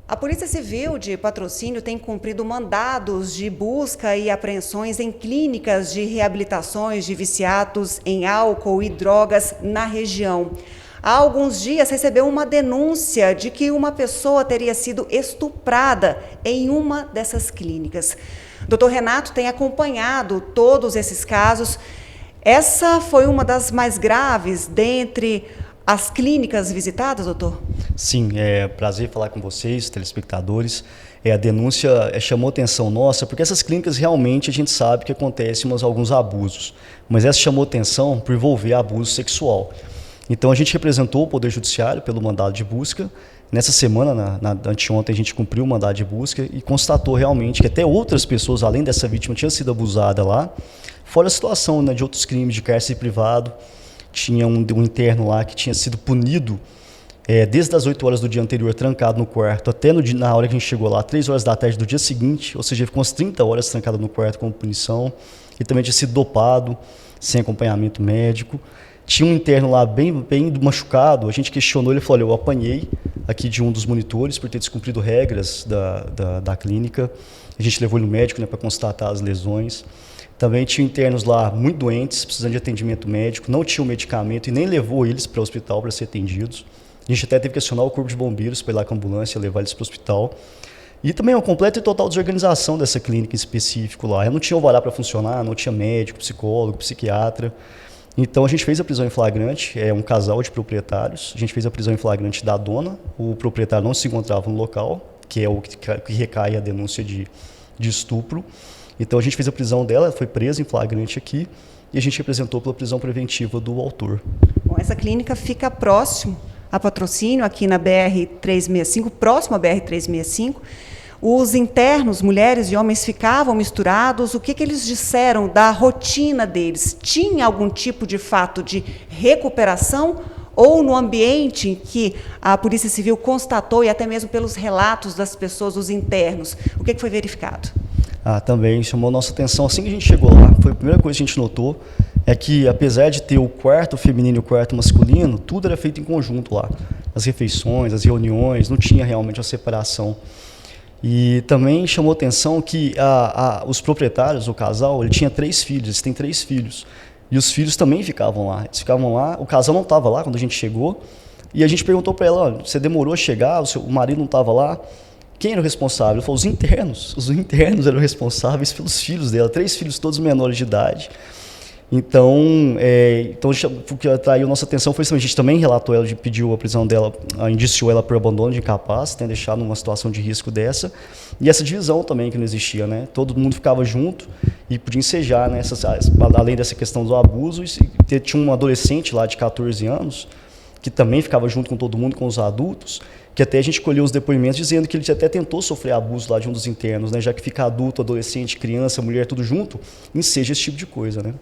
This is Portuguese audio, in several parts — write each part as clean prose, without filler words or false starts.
A Polícia Civil de Patrocínio tem cumprido mandados de busca e apreensões em clínicas de reabilitações de viciados em álcool e drogas na região. Há alguns dias recebeu uma denúncia de que uma pessoa teria sido estuprada em uma dessas clínicas. Dr. Renato tem acompanhado todos esses casos. Essa foi uma das mais graves dentre as clínicas visitadas, doutor? Sim, é prazer falar com vocês, telespectadores. A denúncia chamou atenção nossa, porque essas clínicas realmente a gente sabe que acontecem alguns abusos, mas essa chamou atenção por envolver abuso sexual. Então a gente representou o Poder Judiciário pelo mandado de busca. Nessa semana, anteontem, a gente cumpriu o mandado de busca e constatou realmente que até outras pessoas, além dessa vítima, tinham sido abusadas lá. Fora a situação, né, de outros crimes de cárcere privado. Tinha um interno lá que tinha sido punido desde as 8 horas do dia anterior, trancado no quarto, até na hora que a gente chegou lá, 3 horas da tarde do dia seguinte, ou seja, ficou umas 30 horas trancado no quarto como punição. Ele também tinha sido dopado, sem acompanhamento médico. Tinha um interno lá bem machucado, a gente questionou, ele falou, olha, eu apanhei aqui de um dos monitores por ter descumprido regras da clínica. A gente levou ele no médico, né, para constatar as lesões. Também tinha internos lá muito doentes, precisando de atendimento médico, não tinham medicamento e nem levou eles para o hospital para ser atendidos. A gente até teve que acionar o corpo de bombeiros para ir lá com a ambulância, levar eles para o hospital. E também uma completa e total desorganização dessa clínica em específico lá. Ela não tinha alvará para funcionar, não tinha médico, psicólogo, psiquiatra. Então a gente fez a prisão em flagrante, um casal de proprietários. A gente fez a prisão em flagrante da dona, o proprietário não se encontrava no local, que é o que recai a denúncia de estupro. Então a gente fez a prisão dela, foi presa em flagrante aqui e a gente representou pela prisão preventiva do autor. Bom, essa clínica fica próximo a Patrocínio, aqui na BR-365, próximo à BR-365. Os internos, mulheres e homens, ficavam misturados. O que eles disseram da rotina deles? Tinha algum tipo de fato de recuperação ou no ambiente em que a Polícia Civil constatou, e até mesmo pelos relatos das pessoas, os internos, o que foi verificado? Também chamou nossa atenção, assim que a gente chegou lá, foi a primeira coisa que a gente notou, é que apesar de ter o quarto feminino e o quarto masculino, tudo era feito em conjunto lá. As refeições, as reuniões, não tinha realmente uma separação. E também chamou atenção que os proprietários, o casal, ele tinha 3 filhos, eles têm 3 filhos. E os filhos também ficavam lá. Eles ficavam lá, o casal não estava lá quando a gente chegou, e a gente perguntou para ela, você demorou a chegar, o marido não estava lá? Quem era o responsável? Ele falou, os internos eram responsáveis pelos filhos dela, 3 filhos todos menores de idade. Então o que atraiu nossa atenção foi isso, a gente também relatou ela, pediu a prisão dela, indiciou ela por abandono de incapaz, né, deixar numa situação de risco dessa, e essa divisão também que não existia, né, todo mundo ficava junto e podia ensejar, né, além dessa questão do abuso, tinha um adolescente lá de 14 anos, que também ficava junto com todo mundo, com os adultos, que até a gente colheu os depoimentos dizendo que ele até tentou sofrer abuso lá de um dos internos, né, já que fica adulto, adolescente, criança, mulher, tudo junto, enseja esse tipo de coisa, né.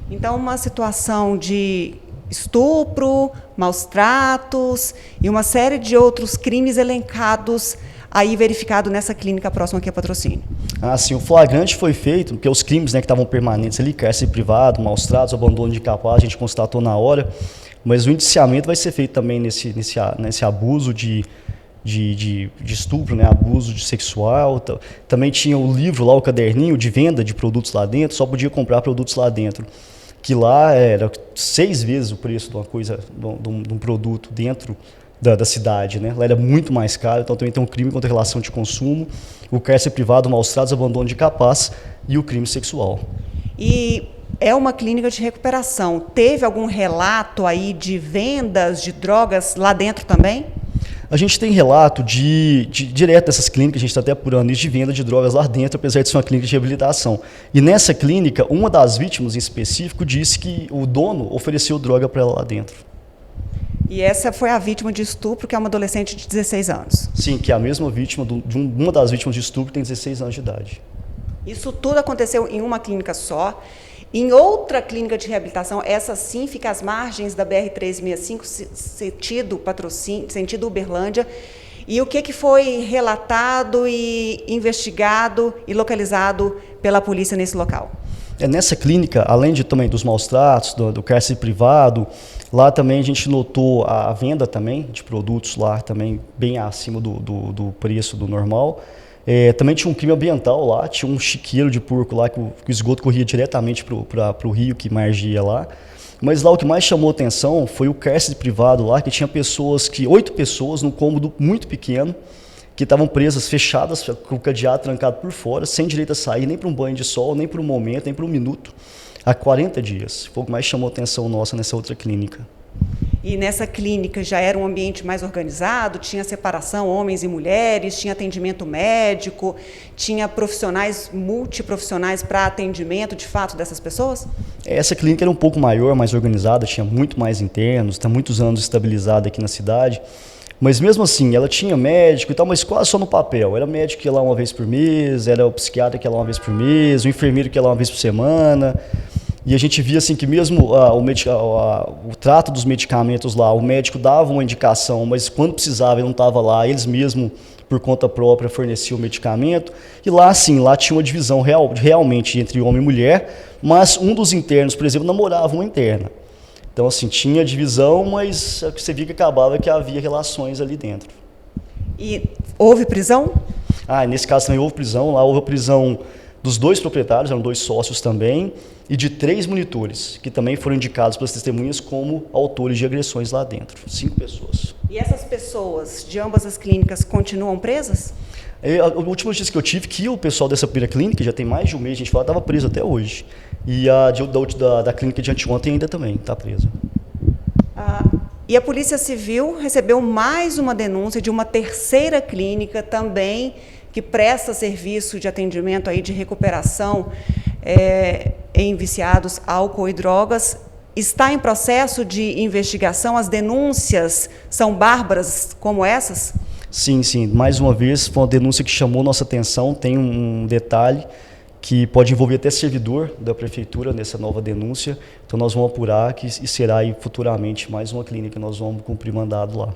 Então, uma situação de estupro, maus tratos e uma série de outros crimes elencados aí verificado nessa clínica próxima aqui a Patrocínio. Sim, o flagrante foi feito, porque os crimes, né, que estavam permanentes ali, cárcere privado, maus tratos, abandono de incapaz, a gente constatou na hora, mas o indiciamento vai ser feito também nesse abuso de estupro, né, abuso sexual. Também tinha o livro lá, o caderninho de venda de produtos lá dentro, só podia comprar produtos lá dentro. Que lá era 6 vezes o preço de uma coisa, de um produto dentro da cidade, né? Lá era muito mais caro, então também tem um crime contra a relação de consumo, o cárcere privado, maus tratos, abandono de incapaz e o crime sexual. E é uma clínica de recuperação. Teve algum relato aí de vendas de drogas lá dentro também? A gente tem relato direto dessas clínicas, a gente está até apurando isso, de venda de drogas lá dentro, apesar de ser uma clínica de reabilitação. E nessa clínica, uma das vítimas em específico disse que o dono ofereceu droga para ela lá dentro. E essa foi a vítima de estupro, que é uma adolescente de 16 anos. Sim, que é a mesma vítima, uma das vítimas de estupro tem 16 anos de idade. Isso tudo aconteceu em uma clínica só. Em outra clínica de reabilitação, essa sim fica às margens da BR-365, sentido Patrocínio, sentido Uberlândia. E o que foi relatado e investigado e localizado pela polícia nesse local? Nessa clínica, além também dos maus tratos, do cárcere privado, Lá também a gente notou a venda também de produtos lá também bem acima do preço do normal. Também tinha um crime ambiental lá, tinha um chiqueiro de porco lá que o esgoto corria diretamente para o rio que margia lá. Mas lá o que mais chamou atenção foi o cárcere privado lá, que tinha 8 pessoas num cômodo muito pequeno, que estavam presas, fechadas, com o cadeado trancado por fora, sem direito a sair nem para um banho de sol, nem por um momento, nem por um minuto, há 40 dias. Foi o que mais chamou atenção nossa nessa outra clínica. E nessa clínica já era um ambiente mais organizado, tinha separação homens e mulheres, tinha atendimento médico, tinha profissionais, multiprofissionais para atendimento de fato dessas pessoas? Essa clínica era um pouco maior, mais organizada, tinha muito mais internos, está muitos anos estabilizada aqui na cidade. Mas mesmo assim, ela tinha médico e tal, mas quase só no papel. Era médico que ia lá uma vez por mês, era o psiquiatra que ia lá uma vez por mês, o enfermeiro que ia lá uma vez por semana. E a gente via assim que mesmo o trato dos medicamentos lá, o médico dava uma indicação, mas quando precisava ele não estava lá, eles mesmos, por conta própria, forneciam o medicamento. E lá sim, lá tinha uma divisão realmente entre homem e mulher, mas um dos internos, por exemplo, namorava uma interna. Então, assim, tinha divisão, mas o que você via que acabava que havia relações ali dentro. E houve prisão? Nesse caso também houve prisão. Lá houve a prisão dos 2 proprietários, eram 2 sócios também, e de 3 monitores, que também foram indicados pelas testemunhas como autores de agressões lá dentro. 5 pessoas. E essas pessoas de ambas as clínicas continuam presas? A última notícia que eu tive que o pessoal dessa primeira clínica, já tem mais de um mês, a gente fala, estava preso até hoje. E a da clínica de anteontem ainda também está presa. E a Polícia Civil recebeu mais uma denúncia de uma terceira clínica também, que presta serviço de atendimento aí de recuperação em viciados, álcool e drogas. Está em processo de investigação? As denúncias são bárbaras como essas? Sim, sim. Mais uma vez, foi uma denúncia que chamou nossa atenção. Tem um detalhe que pode envolver até servidor da prefeitura nessa nova denúncia. Então, nós vamos apurar e será aí futuramente mais uma clínica que nós vamos cumprir mandado lá.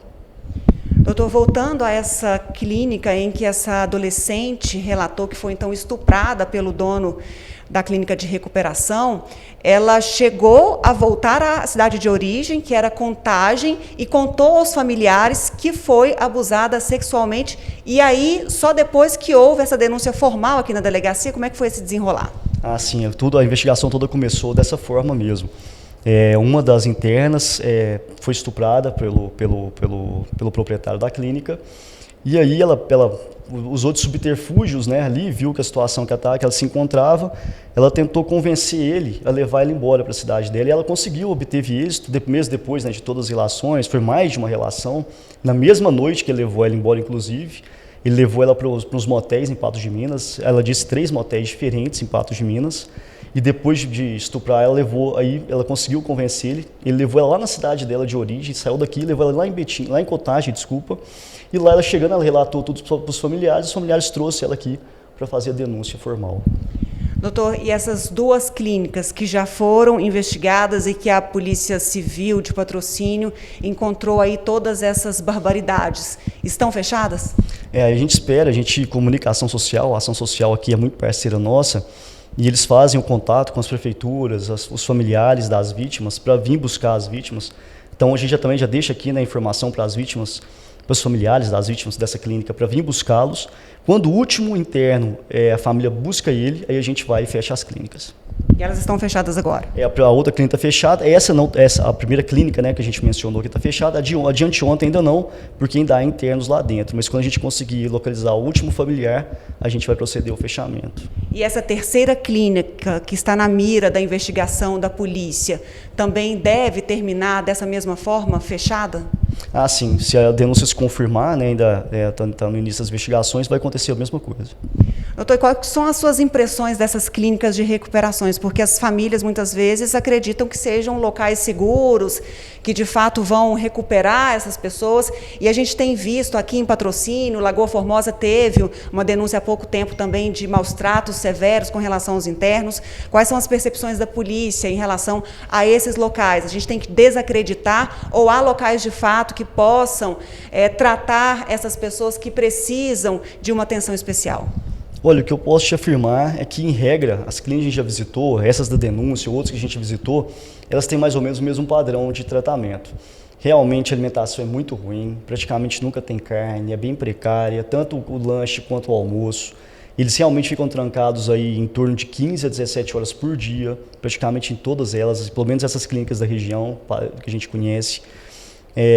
Doutor, voltando a essa clínica em que essa adolescente relatou que foi então estuprada pelo dono da clínica de recuperação, ela chegou a voltar à cidade de origem, que era Contagem, e contou aos familiares que foi abusada sexualmente. E aí, só depois que houve essa denúncia formal aqui na delegacia, como é que foi esse desenrolar? Sim, a investigação toda começou dessa forma mesmo. Uma das internas foi estuprada pelo proprietário da clínica, e aí ela usou de subterfúgios, né, ali, viu que a situação que ela se encontrava, ela tentou convencer ele a levar ela embora para a cidade dela, e ela conseguiu, obteve êxito, meses depois, né, de todas as relações, foi mais de uma relação, na mesma noite que ele levou ela embora, inclusive, ele levou ela para os motéis em Patos de Minas, ela disse 3 motéis diferentes em Patos de Minas, e depois de estuprar ela conseguiu convencer ele levou ela lá na cidade dela de origem, saiu daqui, levou ela lá em Betim, lá em Contagem, e lá ela chegando, ela relatou tudo para os familiares trouxeram ela aqui para fazer a denúncia formal. Doutor, e essas 2 clínicas que já foram investigadas e que a Polícia Civil de Patrocínio encontrou aí todas essas barbaridades, estão fechadas? A gente espera, comunica a ação social aqui é muito parceira nossa, e eles fazem o contato com as prefeituras, os familiares das vítimas, para vir buscar as vítimas. Então a gente também já deixa aqui, né, a informação para as vítimas, para os familiares das vítimas dessa clínica, para vir buscá-los. Quando o último interno, a família busca ele, aí a gente vai e fecha as clínicas. E elas estão fechadas agora? A outra clínica está fechada, a primeira clínica, né, que a gente mencionou que está fechada, a de anteontem ainda não, porque ainda há internos lá dentro, mas quando a gente conseguir localizar o último familiar, a gente vai proceder ao fechamento. E essa terceira clínica que está na mira da investigação da polícia, também deve terminar dessa mesma forma, fechada? Sim, se a denúncia se confirmar, né, ainda está no início das investigações, vai acontecer a mesma coisa. Doutor, quais são as suas impressões dessas clínicas de recuperações? Porque as famílias muitas vezes acreditam que sejam locais seguros, que de fato vão recuperar essas pessoas, e a gente tem visto aqui em Patrocínio, Lagoa Formosa teve uma denúncia há pouco tempo também de maus tratos severos com relação aos internos. Quais são as percepções da polícia em relação a esses locais? A gente tem que desacreditar ou há locais de fato que possam tratar essas pessoas que precisam de uma atenção especial? Olha, o que eu posso te afirmar é que, em regra, as clínicas que a gente já visitou, essas da denúncia, outras que a gente visitou, elas têm mais ou menos o mesmo padrão de tratamento. Realmente a alimentação é muito ruim, praticamente nunca tem carne, é bem precária, tanto o lanche quanto o almoço. Eles realmente ficam trancados aí em torno de 15 a 17 horas por dia, praticamente em todas elas, pelo menos essas clínicas da região que a gente conhece.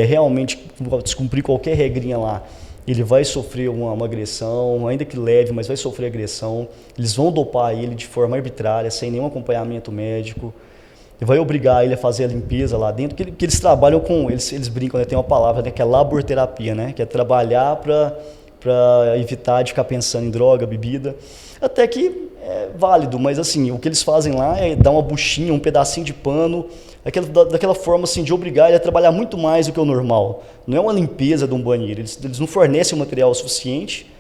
Realmente, descumprir qualquer regrinha lá, ele vai sofrer uma agressão, ainda que leve, mas vai sofrer agressão. Eles vão dopar ele de forma arbitrária, sem nenhum acompanhamento médico. E vai obrigar ele a fazer a limpeza lá dentro, que eles trabalham com, eles brincam, né, tem uma palavra, né, que é laborterapia, né, que é trabalhar para evitar de ficar pensando em droga, bebida. Até que é válido, mas assim, o que eles fazem lá é dar uma buchinha, um pedacinho de pano, daquela forma assim, de obrigar ele a trabalhar muito mais do que o normal. Não é uma limpeza de um banheiro, eles não fornecem o material suficiente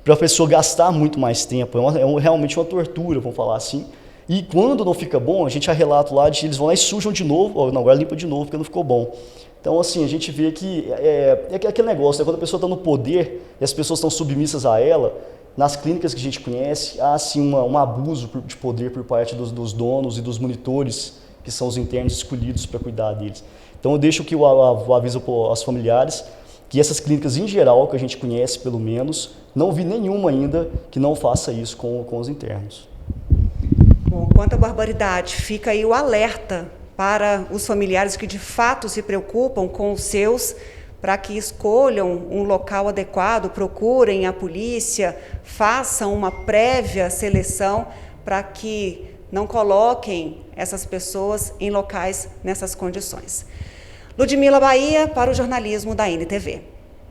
para a pessoa gastar muito mais tempo. Realmente uma tortura, vamos falar assim. E quando não fica bom, a gente já relata lá, eles vão lá e sujam de novo, ou não, agora limpa de novo porque não ficou bom. Então, assim, a gente vê que é aquele negócio, né? Quando a pessoa está no poder e as pessoas estão submissas a ela, nas clínicas que a gente conhece, há assim um abuso de poder por parte dos donos e dos monitores, que são os internos escolhidos para cuidar deles. Então, eu deixo aqui o aviso aos familiares que essas clínicas, em geral, que a gente conhece pelo menos, não vi nenhuma ainda que não faça isso com os internos. Bom, quanto à barbaridade, fica aí o alerta para os familiares que de fato se preocupam com os seus, para que escolham um local adequado, procurem a polícia, façam uma prévia seleção para que não coloquem essas pessoas em locais nessas condições. Ludmila Bahia, para o jornalismo da NTV.